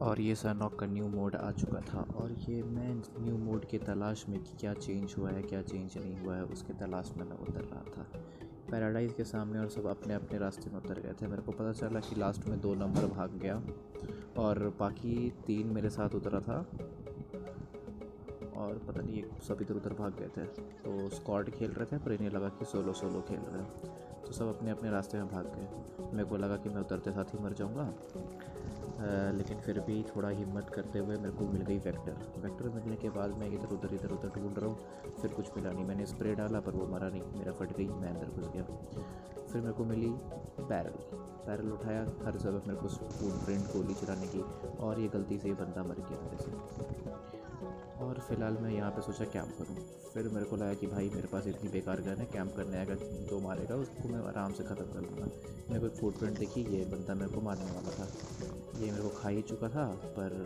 और ये सनॉक का न्यू मोड आ चुका था और ये मैं न्यू मोड के तलाश में कि क्या चेंज हुआ है क्या चेंज नहीं हुआ है उसके तलाश में मैं उतर रहा था पैराडाइज के सामने और सब अपने अपने रास्ते में उतर गए थे। मेरे को पता चला कि लास्ट में 2 नंबर भाग गया और बाकी 3 मेरे साथ उतरा था और पता नहीं एक सब इधर उधर भाग गए थे। तो स्क्वाड खेल रहे थे पर इन्हें लगा कि सोलो सोलो खेल रहे हैं तो सब अपने अपने रास्ते में भाग गए। मेरे को लगा कि मैं उतरते साथ ही मर जाऊंगा, लेकिन फिर भी थोड़ा हिम्मत करते हुए मेरे को मिल गई वेक्टर मिलने के बाद मैं इधर उधर ढूंढ रहा हूँ। फिर कुछ मिला नहीं, मैंने स्प्रे डाला पर वो मरा नहीं, मेरा फट गई, मैं अंदर घुस गया। फिर मेरे को मिली बैरल उठाया, हर जगह मेरे को फुटप्रिंट गोली चलाने की और ये गलती से ये बंदा मर गया मेरे से। और फिलहाल मैं यहाँ पे सोचा कैंप करूँ। फिर मेरे को लगा कि भाई मेरे पास इतनी बेकार गन है, कैंप करने आएगा जो मारेगा उसको मैं आराम से ख़त्म कर लूँगा। मेरे को एक फुटप्रिंट देखी, ये बंदा मेरे को मारने वाला था, ये मेरे को खा ही चुका था पर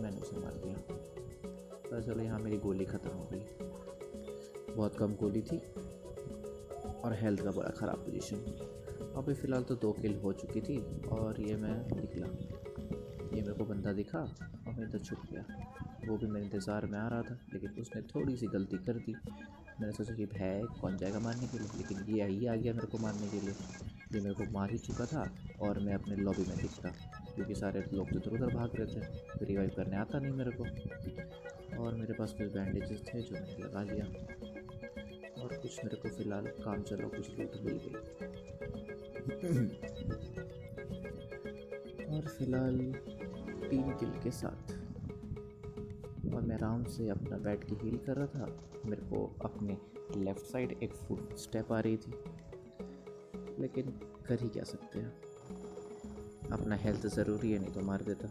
मैंने उसे मार दिया। पता चलो यहाँ मेरी गोली ख़त्म हो गई, बहुत कम गोली थी और हेल्थ का बड़ा ख़राब पोजीशन। अभी फ़िलहाल तो 2 किल हो चुकी थी और ये मैं निकला, ये मेरे को बंदा दिखा और मैं इधर छुप गया। वो भी मेरे इंतज़ार में आ रहा था लेकिन उसने थोड़ी सी गलती कर दी। मैंने सोचा कि भय कौन जाएगा मारने के लिए, लेकिन ये ही आ गया मेरे को मारने के लिए। ये मेरे को मार ही चुका था और मैं अपने लॉबी में दिखता क्योंकि सारे लोग तो इधर उधर भाग रहे थे, तो रिवाइव करने आता नहीं मेरे को। और मेरे पास कुछ बैंडेजेस थे जो मैंने लगा लिया और कुछ मेरे को फ़िलहाल काम चला, कुछ लूट मिल गई। और फिलहाल 3 किल के साथ और मैं आराम से अपना बैठ के हील कर रहा था। मेरे को अपने लेफ़्ट साइड एक फुट स्टेप आ रही थी, लेकिन कर ही क्या सकते हैं, अपना हेल्थ ज़रूरी है, नहीं तो मार देता।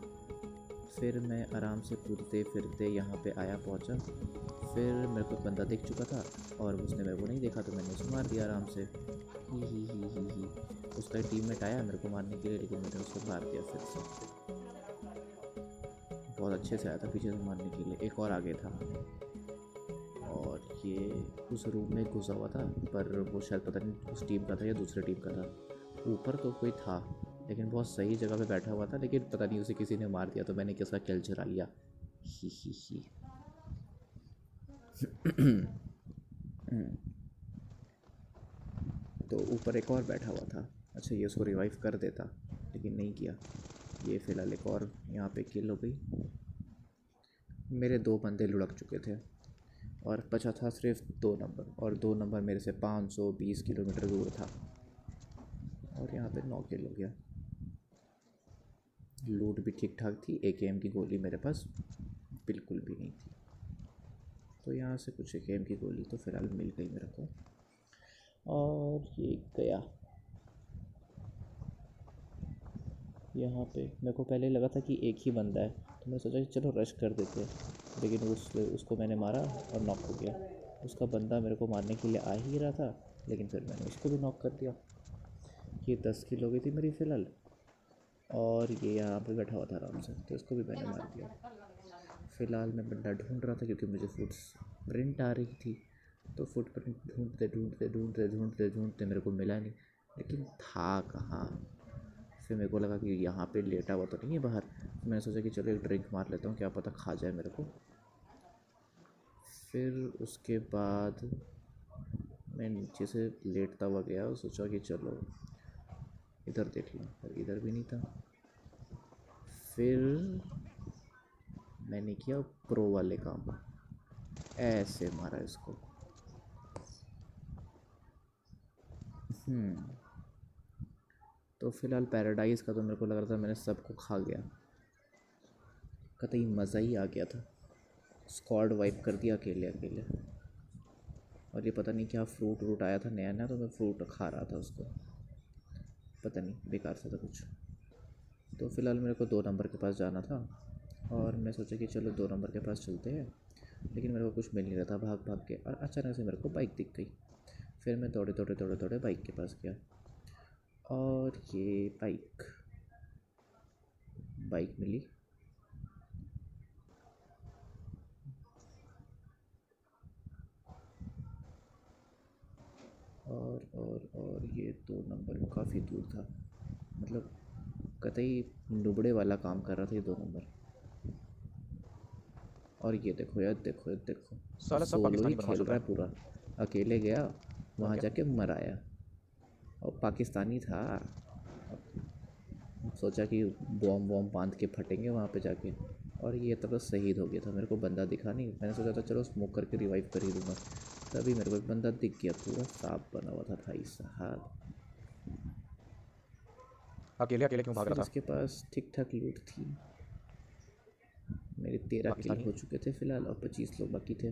फिर मैं आराम से कूदते फिरते यहाँ पे आया पहुँचा। फिर मेरे को बंदा दिख चुका था और उसने मेरे को नहीं देखा तो मैंने उसे मार दिया आराम से। ही। उसका टीममेट आया मेरे को मारने के लिए लेकिन मैंने उसको मार दिया फिर से, बहुत अच्छे से आया था पीछे से मारने के लिए। एक और आगे था और ये उस रूम में घुसा हुआ था पर वो शायद पता नहीं उस टीम का था या दूसरे टीम का था। ऊपर तो कोई था लेकिन बहुत सही जगह पे बैठा हुआ था, लेकिन पता नहीं उसे किसी ने मार दिया तो मैंने किसका किल चुरा लिया। ही। तो ऊपर एक और बैठा हुआ था, अच्छा ये उसको रिवाइव कर देता लेकिन नहीं किया। ये फ़िलहाल एक और यहाँ पे किल हो गई। मेरे 2 बंदे लुढ़क चुके थे और बचा था सिर्फ 2 नंबर और 2 नंबर मेरे से 520 किलोमीटर दूर था और यहाँ पे 9 किल हो गया। लूट भी ठीक ठाक थी, AKM की गोली मेरे पास बिल्कुल भी नहीं थी, तो यहाँ से कुछ AKM की गोली तो फ़िलहाल मिल गई मेरे को और ये गया। यहाँ पे मेरे को पहले लगा था कि एक ही बंदा है तो मैं सोचा कि चलो रश कर देते हैं, लेकिन उसको मैंने मारा और नॉक हो गया। उसका बंदा मेरे को मारने के लिए आ ही रहा था लेकिन फिर मैंने उसको भी नॉक कर दिया। ये 10 किल हो गई थी मेरी फ़िलहाल और ये यहाँ पे बैठा हुआ था आराम से तो इसको भी मैंने मार दिया। फ़िलहाल मैं बंदा ढूंढ रहा था क्योंकि मुझे फुट प्रिंट आ रही थी, तो फुट प्रिंट ढूंढते मेरे को मिला नहीं, लेकिन था कहाँ। फिर मेरे को लगा कि यहाँ पे लेटा हुआ तो नहीं है बाहर, तो मैंने सोचा कि चलो एक ड्रिंक मार लेता हूँ, क्या पता खा जाए मेरे को। फिर उसके बाद मैं नीचे से लेटता हुआ गया और सोचा कि चलो इधर देख लूँ, पर इधर भी नहीं था। फिर मैंने किया प्रो वाले काम, ऐसे मारा इसको। तो फिलहाल पैराडाइज़ का तो मेरे को लग रहा था मैंने सबको खा गया, कतई मज़ा ही आ गया था। स्क्वाड वाइप कर दिया अकेले अकेले। और ये पता नहीं क्या फ्रूट आया था नया नया, तो मैं फ्रूट खा रहा था उसको, पता नहीं बेकार सा था कुछ। तो फ़िलहाल मेरे को 2 नंबर के पास जाना था और मैं सोचा कि चलो 2 नंबर के पास चलते हैं, लेकिन मेरे को कुछ मिल नहीं रहा था भाग भाग के, और अचानक से मेरे को बाइक दिख गई। फिर मैं दौड़े बाइक के पास गया और ये बाइक मिली। और ये 2 नंबर काफ़ी दूर था, मतलब कतई नुबड़े वाला काम कर रहा था ये 2 नंबर। और ये देखो यार, देखो देखो, साला सब सोलो ही पाकिस्तानी खेल बदमाश होता रहा है है। पूरा। अकेले गया और वहाँ क्या? जाके मराया, और पाकिस्तानी था। सोचा कि बॉम्ब वॉम्ब बांध के फटेंगे वहाँ पे जाके, और ये तब शहीद हो गया था। मेरे को बंदा दिखा नहीं, मैंने सोचा था चलो स्मोक करके रिवाइव कर ही दूँगा, तभी मेरे को एक बंदा दिख गया, पूरा सांप बना हुआ था भाई साहब। अकेले अकेले क्यों भाग फिर रहा था? इसके पास ठीक ठाक लूट थी। मेरे 13 किल पाकिस्तानी। हो चुके थे फ़िलहाल, और 25 लोग बाकी थे।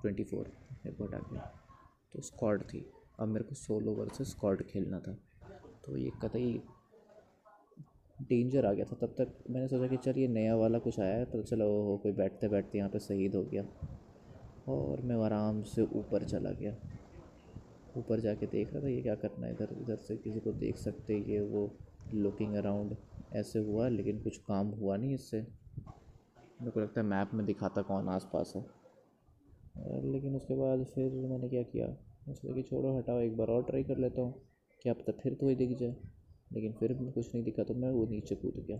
24 मेरे को हटा के, तो स्क्वाड थी। अब मेरे को सोलो वर्सेस स्क्वाड खेलना था, तो ये कतई डेंजर आ गया था। तब तक मैंने सोचा कि चल ये नया वाला कुछ आया है, तो चलो कोई बैठते बैठते यहाँ पे शहीद हो गया, और मैं आराम से ऊपर चला गया। ऊपर जाके देख रहा था ये क्या करना है, इधर उधर से किसी को देख सकते, ये वो लुकिंग अराउंड ऐसे हुआ, लेकिन कुछ काम हुआ नहीं इससे। मेरे को लगता है मैप में दिखाता कौन आसपास है। लेकिन उसके बाद फिर मैंने क्या किया, मैं सोचा कि छोड़ो हटाओ, एक बार और ट्राई कर लेता हूँ, क्या पता फिर कोई दिख जाए। लेकिन फिर भी कुछ नहीं दिखा, तो मैं वो नीचे कूद गया।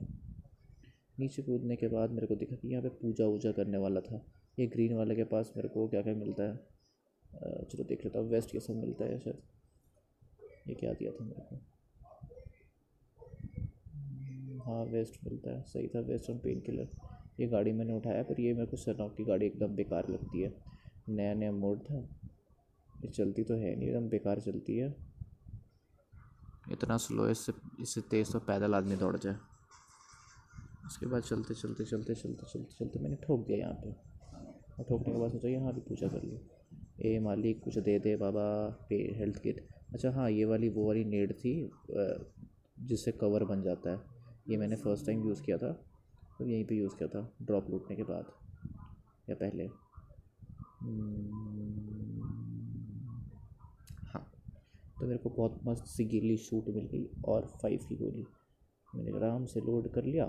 नीचे कूदने के बाद मेरे को दिखा कि यहाँ पे पूजा वूजा करने वाला था। ये ग्रीन वाले के पास मेरे को क्या क्या मिलता है, चलो देख लेता हूँ। वेस्ट ये सब मिलता है शायद। ये क्या दिया था मेरे को, हाँ वेस्ट मिलता है, सही था, वेस्ट और पेन किलर। ये गाड़ी मैंने उठाया, पर ये मेरे को सरनॉक की गाड़ी एकदम बेकार लगती है। नया नया मोड था, ये चलती तो है नहीं, एकदम बेकार चलती है, इतना स्लो है। इससे तेज़ तो पैदल आदमी दौड़ जाए। उसके बाद चलते चलते चलते चलते चलते चलते मैंने ठोक दिया यहाँ पे, और ठोकने के बाद सोचा यहाँ भी पूजा कर लूँ। ए मालिक कुछ दे दे बाबा, पे हेल्थ किट। अच्छा हाँ, ये वाली वो वाली नेड थी जिससे कवर बन जाता है। ये मैंने फ़र्स्ट टाइम यूज़ किया था, तो यहीं पे यूज़ किया था ड्रॉप लूटने के बाद या पहले। हाँ, तो मेरे को बहुत मस्त सी गिल्ली शूट मिल गई और 5 की गोली। मैंने आराम से लोड कर लिया।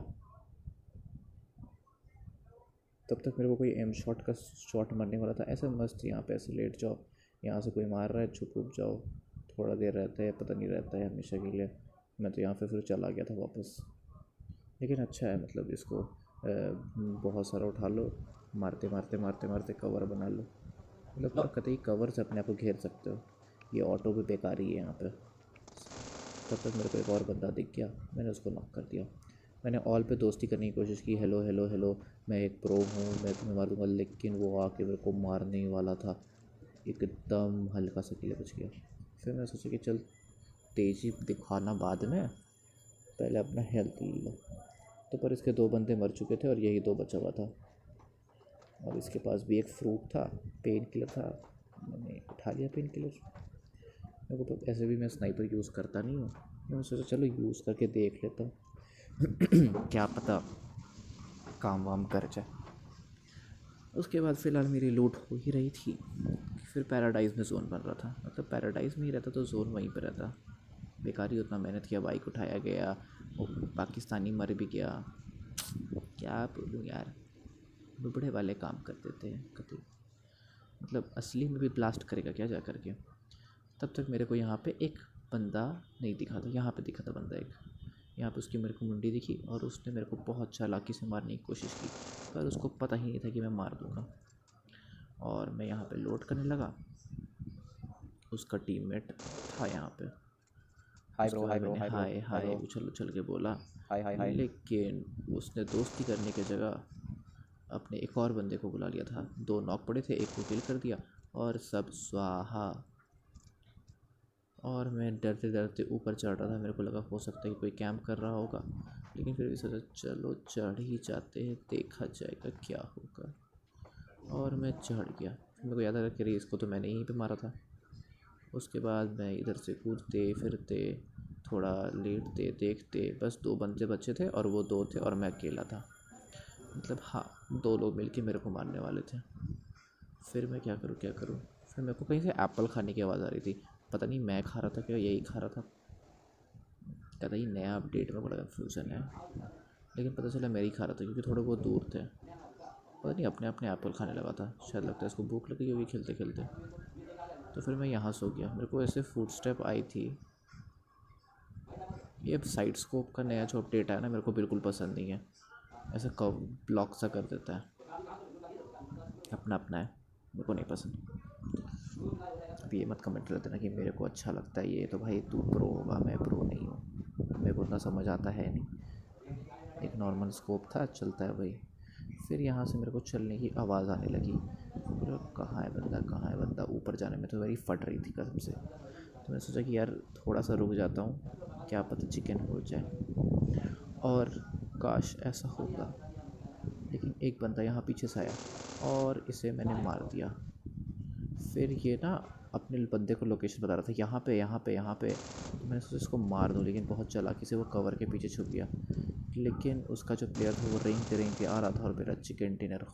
तब तक मेरे को कोई एम शॉट का शॉट मारने वाला था। ऐसे मस्त यहाँ पे ऐसे लेट जाओ, यहाँ से कोई मार रहा है, छुप छुप जाओ, थोड़ा देर रहता है, पता नहीं रहता है हमेशा के लिए। मैं तो यहाँ पे फिर चला गया था वापस। लेकिन अच्छा है, मतलब इसको बहुत सारा उठा लो, मारते मारते मारते मारते कवर बना लो, मतलब पूरा कतई कवर से अपने आप को घेर सकते हो। ये ऑटो भी बेकार ही है यहाँ पे। तब तक मेरे को एक और बंदा दिख गया, मैंने उसको नॉक कर दिया। मैंने ऑल पे दोस्ती करने की कोशिश की, हेलो हेलो हेलो, मैं एक प्रो हूँ, मैं तुम्हें मार दूँगा, लेकिन वो आके मेरे को मारने ही वाला था। एकदम हल्का सा किले बच गया। फिर मैं सोचा कि चल तेज़ी दिखाना बाद में, पहले अपना हेल्थ ले लो। तो पर इसके 2 बंदे मर चुके थे और यही 2 बचा हुआ था, और इसके पास भी एक फ्रूट था, पेन किलर था, मैंने उठा लिया पेन किलर। मेरे को तो ऐसे भी मैं स्नाइपर यूज़ करता नहीं हूँ, मैंने सोचा चलो यूज़ करके देख लेता हूँ क्या पता काम वाम कर जाए। उसके बाद फ़िलहाल मेरी लूट हो ही रही थी, फिर पैराडाइज़ में ज़ोन बन रहा था। मतलब पैराडाइज़ में ही रहता तो ज़ोन वहीं पर रहता, बेकार ही उतना मेहनत किया, बाइक उठाया गया, वो पाकिस्तानी मर भी गया। क्या बोलूँ यार, दुबड़े वाले काम कर देते हैं कभी। मतलब असली में भी ब्लास्ट करेगा क्या जा करके। तब तक मेरे को यहाँ पे एक बंदा नहीं दिखा था, यहाँ पे दिखा था बंदा एक। यहाँ पे उसकी मेरे को मुंडी दिखी, और उसने मेरे को बहुत चालाकी से मारने की कोशिश की, पर उसको पता ही नहीं था कि मैं मार दूँगा। और मैं यहाँ पे लोड करने लगा, उसका टीममेट था यहाँ पे। हाय उसके ब्रो, बाद हाय ब्रो, मैंने हाय ब्रो, हाय हाय हाय ब्रो, उछल उछल के बोला, हाय हाय हाय। लेकिन उसने दोस्ती करने की जगह अपने एक और बंदे को बुला लिया था। 2 नॉक पड़े थे, एक को किल कर दिया, और सब स्वाहा। और मैं डरते डरते ऊपर चढ़ रहा था, मेरे को लगा हो सकता है कि कोई कैंप कर रहा होगा, लेकिन फिर भी सोचा चलो चढ़ ही जाते हैं, देखा जाएगा क्या होगा। और मैं चढ़ गया। फिर मेरे को याद आया कि इसको तो मैंने यहीं पे मारा था। उसके बाद मैं इधर से कूदते फिरते, थोड़ा लेटते देखते, बस 2 बंदे बचे थे, और वो 2 थे और मैं अकेला था। मतलब हाँ, 2 लोग मिलके मेरे को मारने वाले थे। फिर मैं क्या करूँ क्या करूँ। फिर मेरे को कहीं से एप्पल खाने की आवाज़ आ रही थी, पता नहीं मैं खा रहा था क्या यही खा रहा था, कतई नया अपडेट में बड़ा कन्फ्यूज़न है। लेकिन पता चला मैं ही खा रहा था, क्योंकि थोड़े बहुत दूर थे। पता नहीं अपने अपने एप्पल खाने लगा था, शायद लगता है इसको भूख लगी होगी खेलते खेलते। तो फिर मैं यहाँ सो गया। मेरे को ऐसे फुट स्टेप आई थी, ये साइड स्कोप का नया जो अपडेट है ना, मेरे को बिल्कुल पसंद नहीं है। ऐसे कव ब्लॉक सा कर देता है, अपना अपना है, मेरे को नहीं पसंद। अब ये मत कमेंट कर देना कि मेरे को अच्छा लगता है ये, तो भाई तू प्रो होगा, मैं प्रो नहीं हूँ, मेरे को उतना समझ आता है नहीं। एक नॉर्मल स्कोप था, चलता है भाई। फिर यहाँ से मेरे को चलने की आवाज़ आने लगी, कहाँ है बंदा, कहाँ है बंदा। ऊपर जाने में तो मेरी फट रही थी कसम से। तो मैंने सोचा कि यार थोड़ा सा रुक जाता हूँ, क्या पता चिकन हो जाए। और काश ऐसा होता, लेकिन एक बंदा यहाँ पीछे से आया और इसे मैंने मार दिया। फिर ये ना अपने बंदे को लोकेशन बता रहा था, यहाँ पे यहाँ पे यहाँ पे। तो मैंने सोचा इसको मार दूँ, लेकिन बहुत चालाकी से वो कवर के पीछे छुप गया। लेकिन उसका जो प्लेयर था वो रेंगते रेंगते आ रहा था और मेरा चिकन डिनर